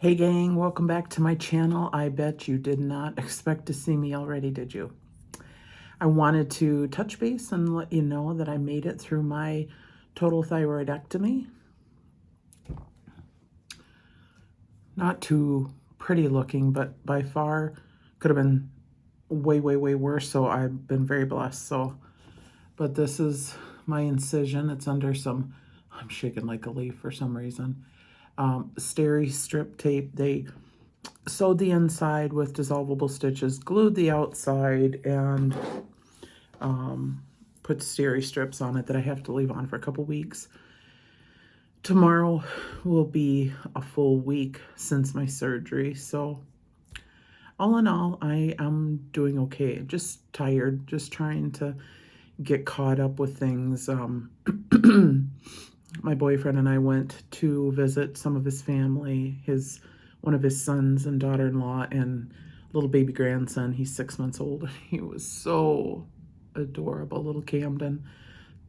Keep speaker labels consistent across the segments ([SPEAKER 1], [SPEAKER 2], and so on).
[SPEAKER 1] Hey gang, welcome back to my channel. I bet you did not expect to see me already, did you? I wanted to touch base and let you know that I made it through my total thyroidectomy. Not too pretty looking, but by far could have been way, way, way worse, so I've been very blessed. But this is my incision. It's under some, I'm shaking like a leaf for some reason, steri strip tape. They sewed the inside with dissolvable stitches, glued the outside, and put steri strips on it that I have to leave on for a couple weeks. Tomorrow will be a full week since my surgery, so all in all, I am doing okay. Just tired, just trying to get caught up with things. My boyfriend and I went to visit some of his family, one of his sons and daughter-in-law and little baby grandson. He's 6 months old. He was so adorable, little Camden,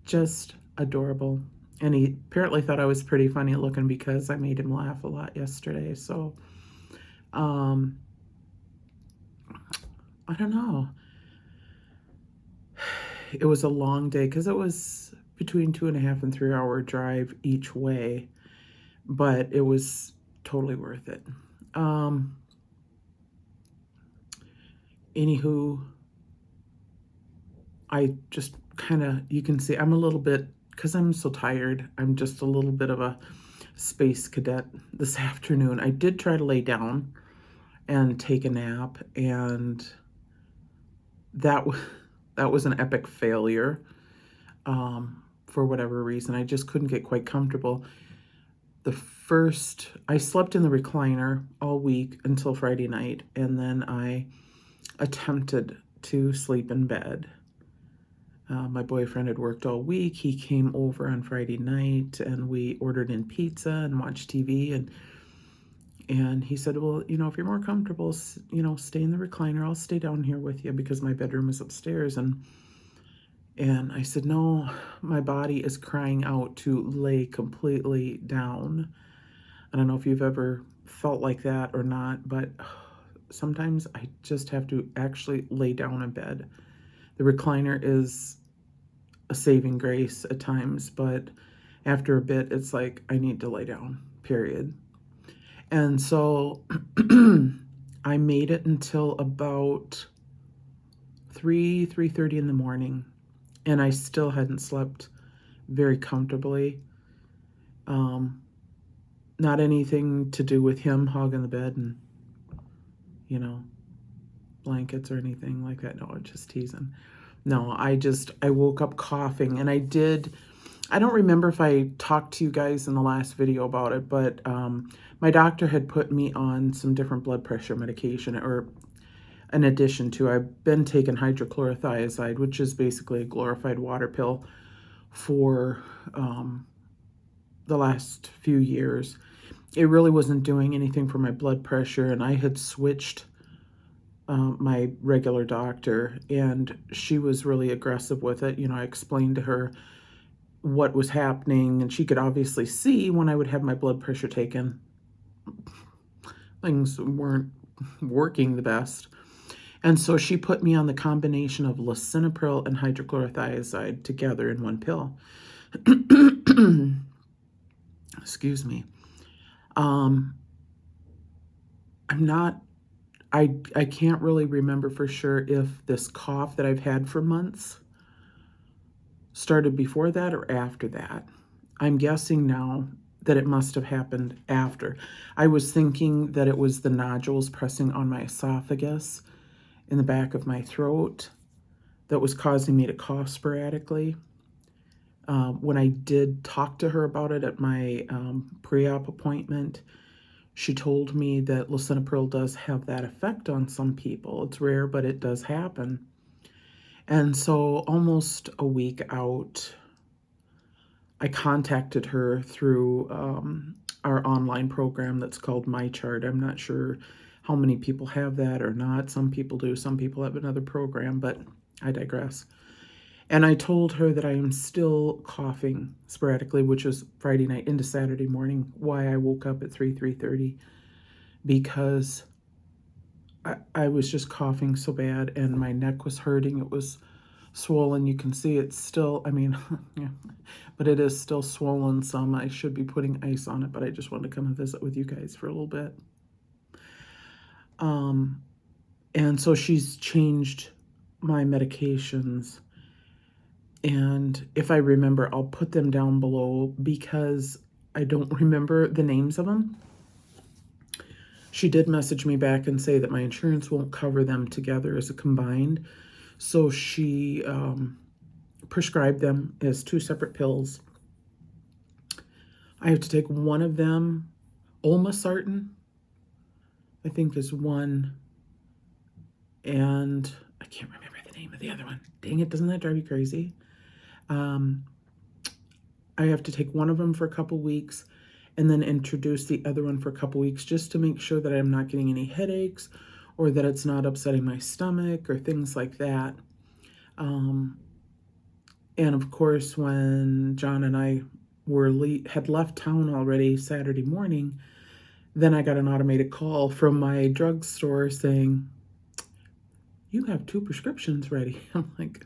[SPEAKER 1] just adorable. And he apparently thought I was pretty funny looking because I made him laugh a lot yesterday. So, I don't know. It was a long day because it was between 2.5 and 3 hour drive each way, but it was totally worth it. Anywho, I just kind of, you can see I'm a little bit, because I'm so tired, I'm just a little bit of a space cadet this afternoon. I did try to lay down and take a nap, and that was an epic failure. For whatever reason, I just couldn't get quite comfortable. I slept in the recliner all week until Friday night, and then I attempted to sleep in bed. My boyfriend had worked all week. He came over on Friday night, and we ordered in pizza and watched TV, and he said, well, if you're more comfortable, stay in the recliner. I'll stay down here with you because my bedroom is upstairs. And I said, no, my body is crying out to lay completely down. I don't know if you've ever felt like that or not, but sometimes I just have to actually lay down in bed. The recliner is a saving grace at times, but after a bit, it's like I need to lay down, period. And so I made it until about 3:30 in the morning, and I still hadn't slept very comfortably. Not anything to do with him hogging the bed and, blankets or anything like that. No, just teasing. No, I woke up coughing, and I don't remember if I talked to you guys in the last video about it, but my doctor had put me on some different blood pressure medication, or in addition to, I've been taking hydrochlorothiazide, which is basically a glorified water pill, for the last few years. It really wasn't doing anything for my blood pressure, and I had switched my regular doctor, and she was really aggressive with it. I explained to her what was happening, and she could obviously see when I would have my blood pressure taken, things weren't working the best. And so she put me on the combination of lisinopril and hydrochlorothiazide together in one pill. Excuse me. I can't really remember for sure if this cough that I've had for months started before that or after that. I'm guessing now that it must have happened after. I was thinking that it was the nodules pressing on my esophagus in the back of my throat that was causing me to cough sporadically. When I did talk to her about it at my pre-op appointment, she told me that lisinopril does have that effect on some people. It's rare, but it does happen. And so almost a week out, I contacted her through our online program that's called MyChart. I'm not sure how many people have that or not. Some people do. Some people have another program, but I digress. And I told her that I am still coughing sporadically, which was Friday night into Saturday morning, why I woke up at 3:30. because I was just coughing so bad and my neck was hurting. It was swollen. You can see it's still, I mean, yeah, but it is still swollen some. I should be putting ice on it, but I just wanted to come and visit with you guys for a little bit. And so she's changed my medications. And if I remember, I'll put them down below because I don't remember the names of them. She did message me back and say that my insurance won't cover them together as a combined. So she prescribed them as 2 separate pills. I have to take one of them, olmesartan, I think is one, and I can't remember the name of the other one. Dang it, doesn't that drive you crazy? I have to take one of them for a couple weeks and then introduce the other one for a couple weeks just to make sure that I'm not getting any headaches or that it's not upsetting my stomach or things like that. And of course, when John and I had left town already Saturday morning, then I got an automated call from my drugstore saying, "You have 2 prescriptions ready." I'm like,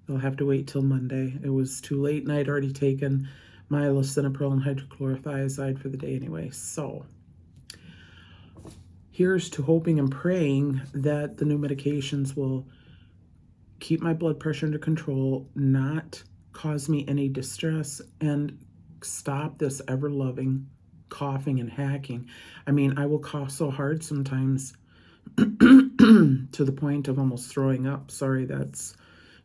[SPEAKER 1] they'll have to wait till Monday. It was too late, and I'd already taken my lisinopril and hydrochlorothiazide for the day anyway. So here's to hoping and praying that the new medications will keep my blood pressure under control, not cause me any distress, and stop this ever-loving coughing and hacking. I mean, I will cough so hard sometimes to the point of almost throwing up. Sorry, that's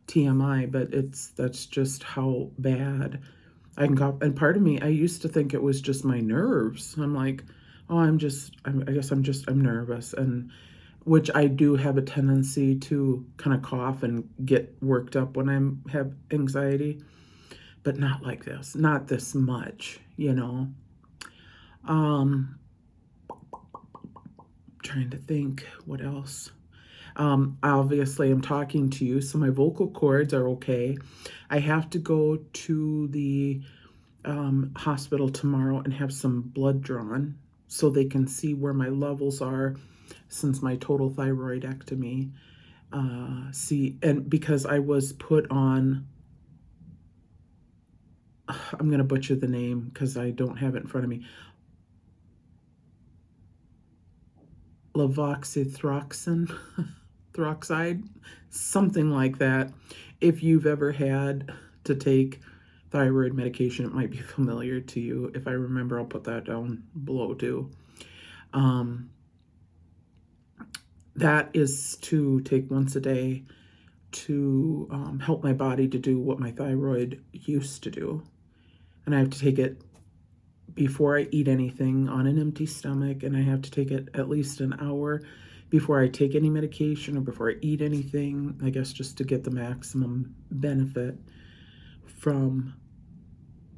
[SPEAKER 1] TMI, but that's just how bad I can cough. And part of me, I used to think it was just my nerves. I'm like, oh, I guess I'm nervous. And which I do have a tendency to kind of cough and get worked up when I have anxiety, but not like this, not this much, you know. Trying to think what else. Obviously I'm talking to you, so my vocal cords are okay. I have to go to the hospital tomorrow and have some blood drawn so they can see where my levels are since my total thyroidectomy. And because I was put on, I'm going to butcher the name because I don't have it in front of me, levothyroxine, thyroxide, something like that. If you've ever had to take thyroid medication, it might be familiar to you. If I remember, I'll put that down below too. That is to take once a day to help my body to do what my thyroid used to do. And I have to take it before I eat anything on an empty stomach, and I have to take it at least an hour before I take any medication or before I eat anything, I guess just to get the maximum benefit from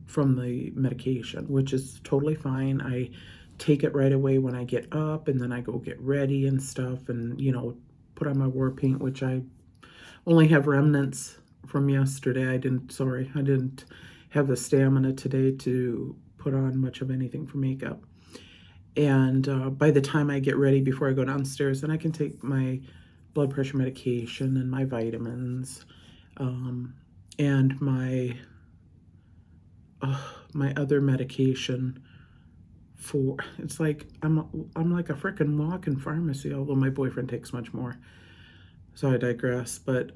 [SPEAKER 1] the medication, which is totally fine. I take it right away when I get up, and then I go get ready and stuff and, you know, put on my war paint, which I only have remnants from yesterday. I didn't have the stamina today to put on much of anything for makeup. And by the time I get ready before I go downstairs, then I can take my blood pressure medication and my vitamins, and my other medication for, it's like I'm like a freaking walking pharmacy, although my boyfriend takes much more. So I digress. But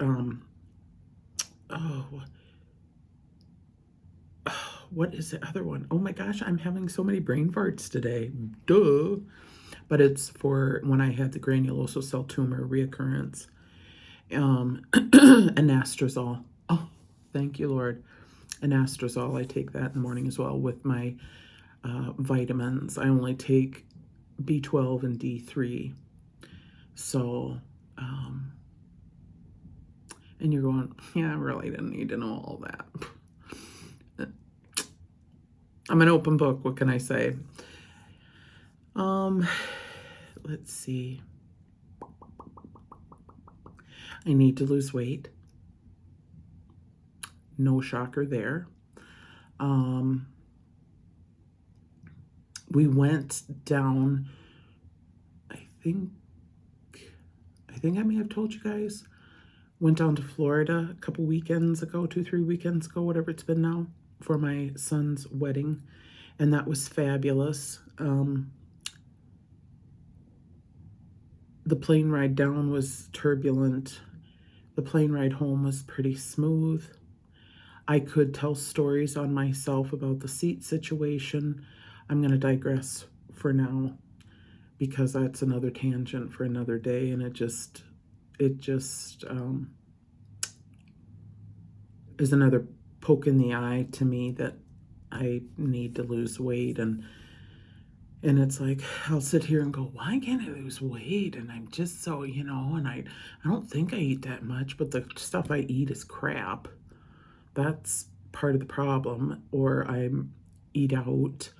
[SPEAKER 1] what is the other one? Oh my gosh, I'm having so many brain farts today. Duh. But it's for when I had the granulosa cell tumor reoccurrence. Anastrozole. Oh, thank you, Lord. Anastrozole, I take that in the morning as well with my vitamins. I only take B12 and D3. So, and you're going, yeah, I really didn't need to know all that. I'm an open book. What can I say? Let's see. I need to lose weight. No shocker there. We went down think I may have told you guys, went down to Florida a couple weekends ago, 2-3 weekends ago, whatever it's been now, for my son's wedding. And that was fabulous. The plane ride down was turbulent. The plane ride home was pretty smooth. I could tell stories on myself about the seat situation. I'm going to digress for now because that's another tangent for another day, and it just is another poke in the eye to me that I need to lose weight. And it's like, I'll sit here and go, why can't I lose weight? And I'm just so, and I don't think I eat that much, but the stuff I eat is crap. That's part of the problem. Or I eat out,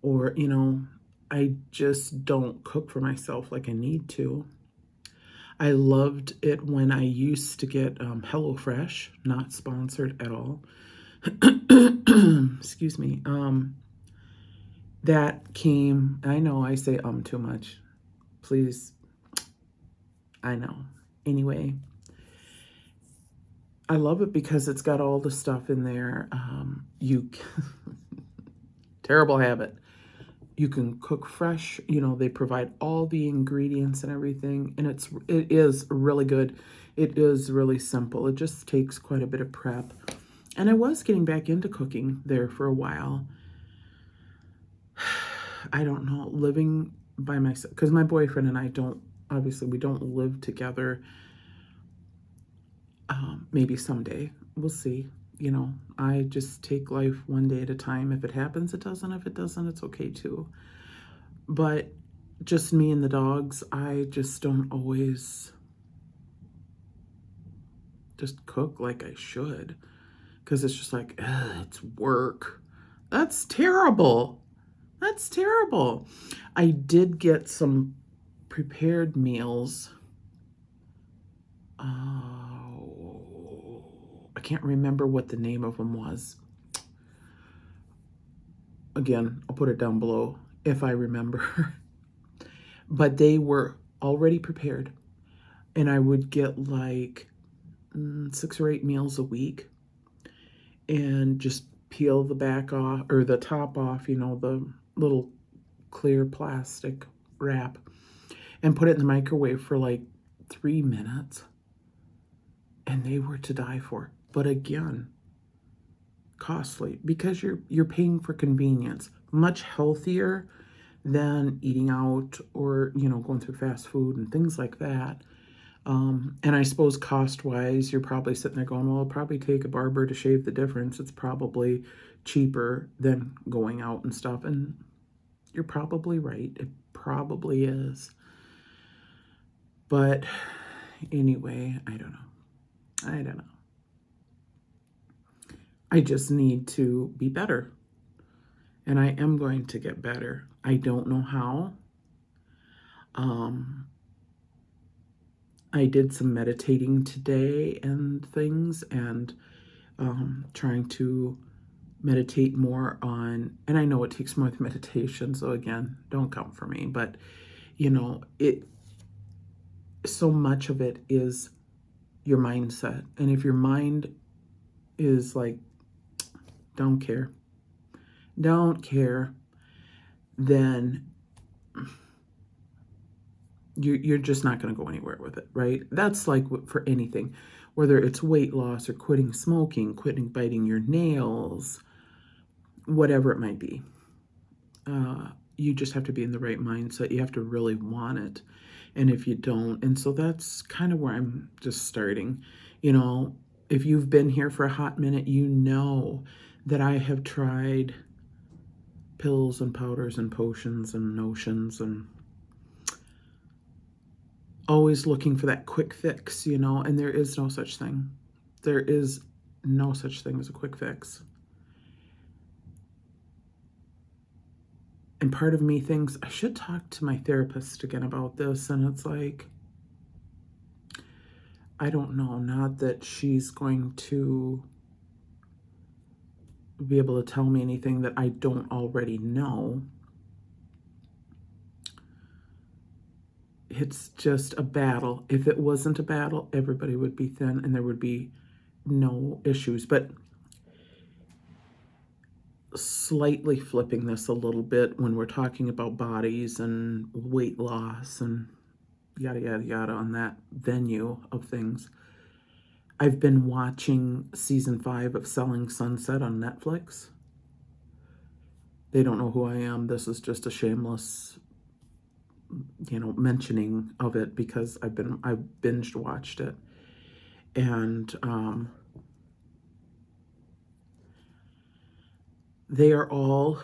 [SPEAKER 1] or, I just don't cook for myself like I need to. I loved it when I used to get HelloFresh, not sponsored at all. Excuse me. That came, I know I say too much. Please, I know. Anyway, I love it because it's got all the stuff in there. Terrible habit. You can cook fresh. They provide all the ingredients and everything, and it is really good. It is really simple. It just takes quite a bit of prep. And I was getting back into cooking there for a while. I don't know, living by myself, because my boyfriend and I we don't live together. Maybe someday, we'll see. I just take life one day at a time. If it happens, it doesn't. If it doesn't, it's okay too. But just me and the dogs, I just don't always just cook like I should, because it's just like, it's work. That's terrible. That's terrible. I did get some prepared meals. I can't remember what the name of them was. Again, I'll put it down below if I remember. But they were already prepared. And I would get like 6 or 8 meals a week. And just peel the back off, or the top off, the little clear plastic wrap, and put it in the microwave for like 3 minutes. And they were to die for. But again, costly, because you're paying for convenience. Much healthier than eating out, or going through fast food and things like that. And I suppose cost-wise, you're probably sitting there going, well, I'll probably take a barber to shave the difference. It's probably cheaper than going out and stuff. And you're probably right. It probably is. But anyway, I don't know. I just need to be better. And I am going to get better. I don't know how. I did some meditating today and things, and trying to meditate more on, and I know it takes more than meditation, so again, don't come for me, but so much of it is your mindset. And if your mind is like, don't care, then you're just not going to go anywhere with it, right? That's like for anything, whether it's weight loss or quitting smoking, quitting biting your nails, whatever it might be. You just have to be in the right mindset. You have to really want it. And if you don't, and so that's kind of where I'm just starting. If you've been here for a hot minute, you know that I have tried pills and powders and potions and notions, and always looking for that quick fix, and there is no such thing. There is no such thing as a quick fix. And part of me thinks I should talk to my therapist again about this, and it's like, I don't know, not that she's going to be able to tell me anything that I don't already know. it's just a battle. If it wasn't a battle, everybody would be thin and there would be no issues. But slightly flipping this a little bit when we're talking about bodies and weight loss and yada, yada, yada on that venue of things. I've been watching season 5 of Selling Sunset on Netflix. They don't know who I am. This is just a shameless, mentioning of it because I've binged watched it. And they are all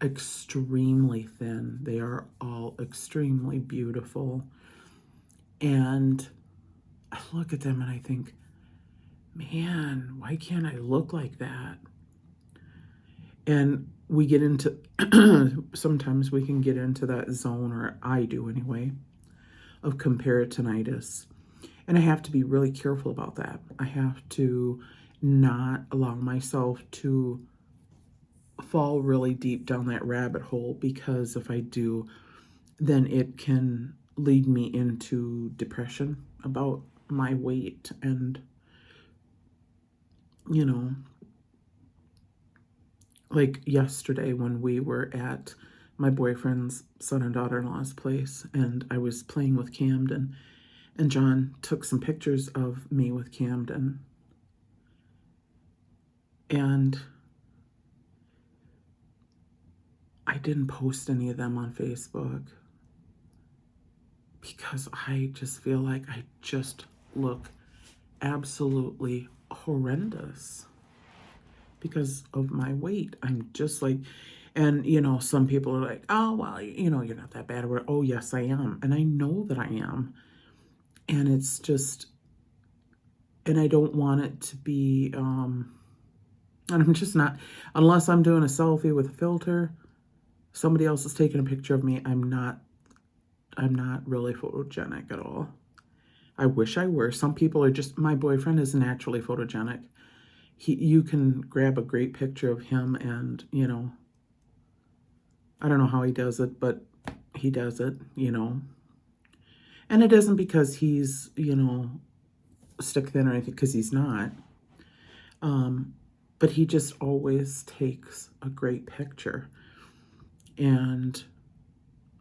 [SPEAKER 1] extremely thin. They are all extremely beautiful. And I look at them and I think, man, why can't I look like that? And we get into, sometimes we can get into that zone, or I do anyway, of comparisonitis. And I have to be really careful about that. I have to not allow myself to fall really deep down that rabbit hole, because if I do, then it can lead me into depression about my weight. And, like yesterday when we were at my boyfriend's son and daughter-in-law's place and I was playing with Camden, and John took some pictures of me with Camden. And I didn't post any of them on Facebook because I just feel like I just look absolutely horrendous because of my weight. I'm just like, and some people are like, oh, well, you're not that bad. Or, oh, yes, I am. And I know that I am. And it's just, and I don't want it to be, and I'm just not, unless I'm doing a selfie with a filter, somebody else is taking a picture of me, I'm not really photogenic at all. I wish I were. Some people are just, my boyfriend is naturally photogenic. You can grab a great picture of him and, I don't know how he does it, but he does it, And it isn't because he's, stick thin or anything, because he's not. But he just always takes a great picture. And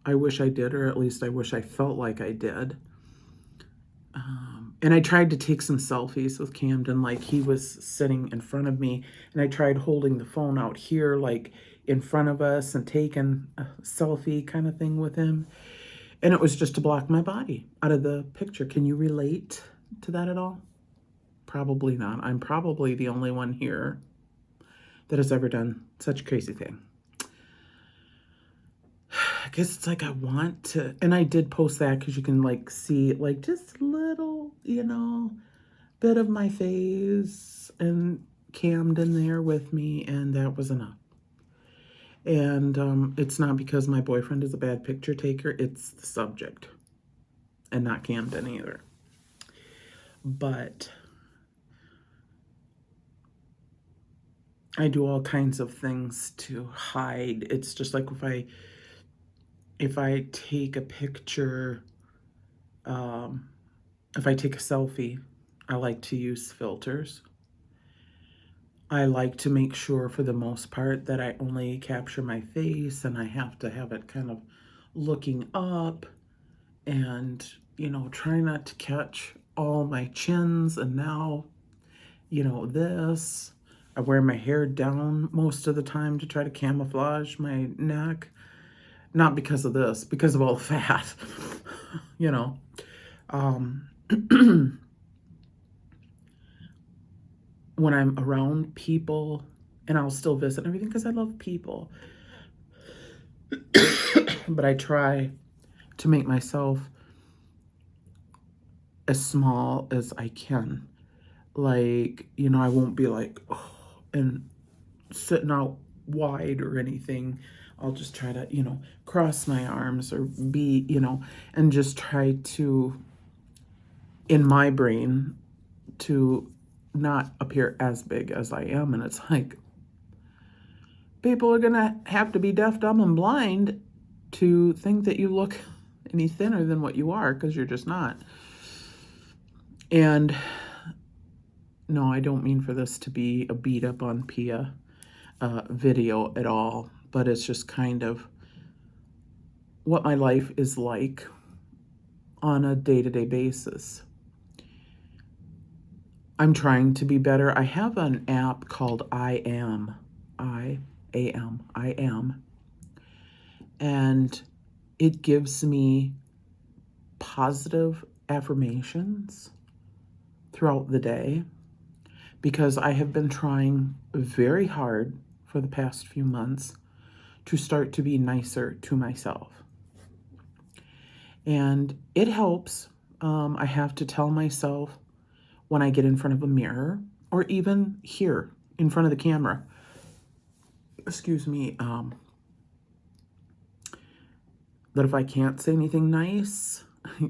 [SPEAKER 1] I wish I did, or at least I wish I felt like I did. And I tried to take some selfies with Camden, like he was sitting in front of me, and I tried holding the phone out here, like in front of us, and taking a selfie kind of thing with him. And it was just to block my body out of the picture. Can you relate to that at all? Probably not. I'm probably the only one here that has ever done such a crazy thing. I guess it's like I want to, and I did post that because you can like see like just a little, bit of my face and Camden there with me, and that was enough. And it's not because my boyfriend is a bad picture taker, it's the subject, and not Camden either. But I do all kinds of things to hide. It's just like if I take a picture, if I take a selfie, I like to use filters. I like to make sure, for the most part, that I only capture my face, and I have to have it kind of looking up, and, try not to catch all my chins. And now, this, I wear my hair down most of the time to try to camouflage my neck. Not because of this, because of all the fat, When I'm around people, and I'll still visit and everything because I love people, but I try to make myself as small as I can. Like, I won't be like, oh, and sitting out wide or anything. I'll just try to, cross my arms or be, and just try to, in my brain, to not appear as big as I am. And it's like, people are going to have to be deaf, dumb, and blind to think that you look any thinner than what you are, because you're just not. And no, I don't mean for this to be a beat up on Pia video at all, but it's just kind of what my life is like on a day-to-day basis. I'm trying to be better. I have an app called I Am. And it gives me positive affirmations throughout the day, because I have been trying very hard for the past few months to start to be nicer to myself. And it helps. I have to tell myself when I get in front of a mirror, or even here in front of the camera, excuse me, that if I can't say anything nice,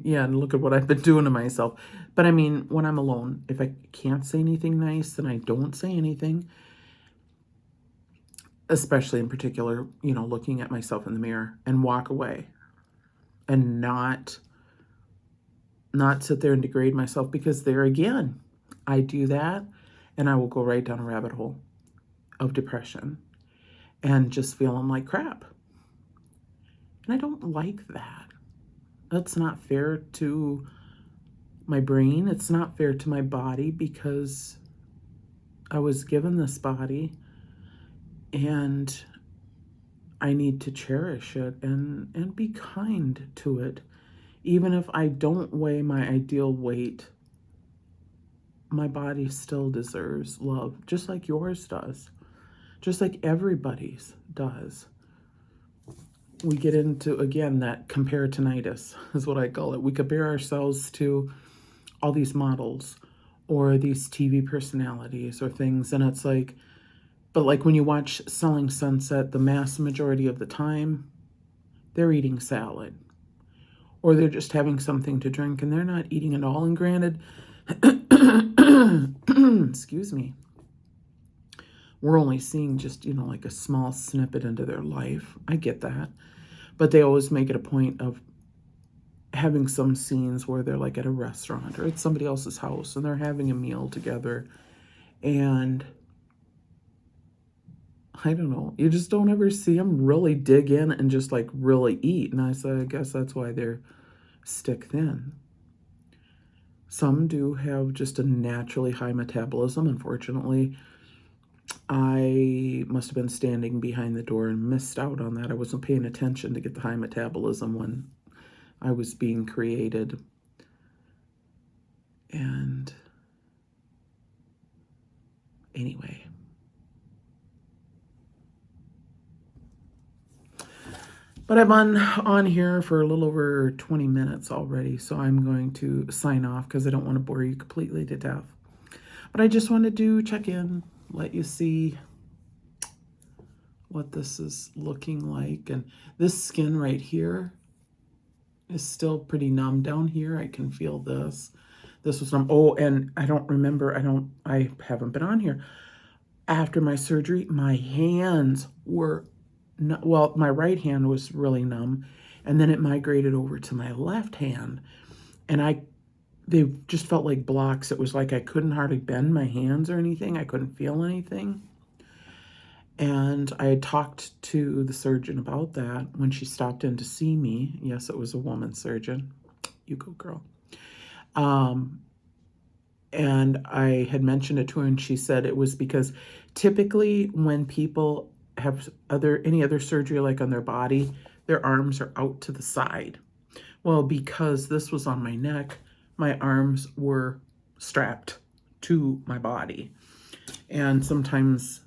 [SPEAKER 1] yeah, and look at what I've been doing to myself. But I mean, when I'm alone, if I can't say anything nice, then I don't say anything. Especially in particular, looking at myself in the mirror, and walk away and not sit there and degrade myself, because there again, I do that and I will go right down a rabbit hole of depression and just feeling like crap. And I don't like that. That's not fair to my brain. It's not fair to my body, because I was given this body and I need to cherish it and be kind to it. Even if I don't weigh my ideal weight, my body still deserves love, just like yours does, just like everybody's does. We get into, again, that comparisonitis is what I call it. We compare ourselves to all these models or these TV personalities or things, and it's like, but like when you watch Selling Sunset, the mass majority of the time, they're eating salad, or they're just having something to drink, and they're not eating at all. And granted, excuse me, we're only seeing just, like a small snippet into their life. I get that. But they always make it a point of having some scenes where they're like at a restaurant or at somebody else's house and they're having a meal together. And I don't know, you just don't ever see them really dig in and just like really eat. And I guess that's why they're stick thin. Some do have just a naturally high metabolism. Unfortunately, I must have been standing behind the door and missed out on that. I wasn't paying attention to get the high metabolism when I was being created. And anyway. But I'm on here for a little over 20 minutes already, so I'm going to sign off because I don't want to bore you completely to death. But I just wanted to check in, let you see what this is looking like. And this skin right here is still pretty numb down here. I can feel this. This was numb. Oh, and I don't remember, I haven't been on here. After my surgery, my hands were, well, my right hand was really numb, and then it migrated over to my left hand, and they just felt like blocks. It was like I couldn't hardly bend my hands or anything. I couldn't feel anything. And I had talked to the surgeon about that when she stopped in to see me. Yes, it was a woman surgeon. You go, girl. And I had mentioned it to her, and she said it was because typically when people have any other surgery like on their body, their arms are out to the side. Well, because this was on my neck, my arms were strapped to my body. And sometimes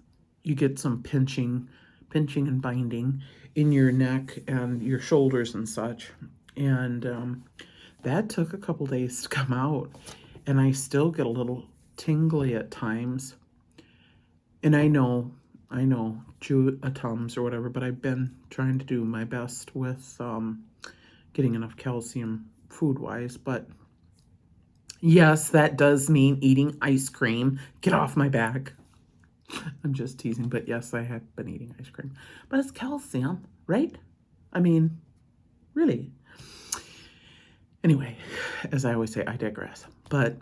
[SPEAKER 1] you get some pinching and binding in your neck and your shoulders and such. And that took a couple days to come out. And I still get a little tingly at times. And I know, chew a Tums or whatever, but I've been trying to do my best with getting enough calcium food-wise. But yes, that does mean eating ice cream. Get off my back. I'm just teasing, but yes, I have been eating ice cream. But it's calcium, right? I mean, really. Anyway, as I always say, I digress. But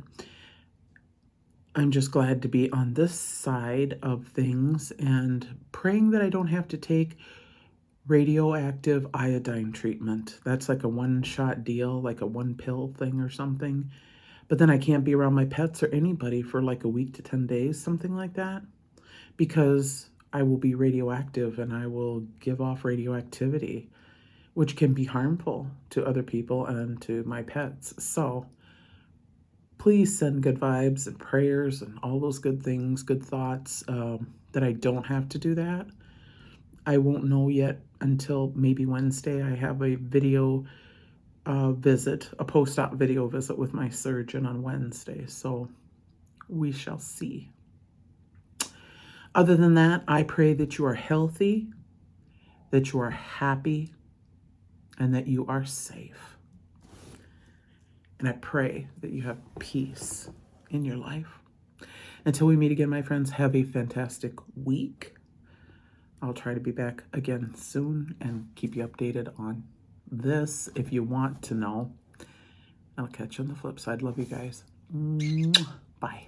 [SPEAKER 1] I'm just glad to be on this side of things and praying that I don't have to take radioactive iodine treatment. That's like a one-shot deal, like a one-pill thing or something. But then I can't be around my pets or anybody for like a week to 10 days, something like that, because I will be radioactive and I will give off radioactivity, which can be harmful to other people and to my pets. So please send good vibes and prayers and all those good things, good thoughts, that I don't have to do that. I won't know yet until maybe Wednesday. I have a video visit, a post-op video visit with my surgeon on Wednesday. So we shall see. Other than that, I pray that you are healthy, that you are happy, and that you are safe. And I pray that you have peace in your life. Until we meet again, my friends, have a fantastic week. I'll try to be back again soon and keep you updated on this if you want to know. I'll catch you on the flip side. Love you guys. Bye.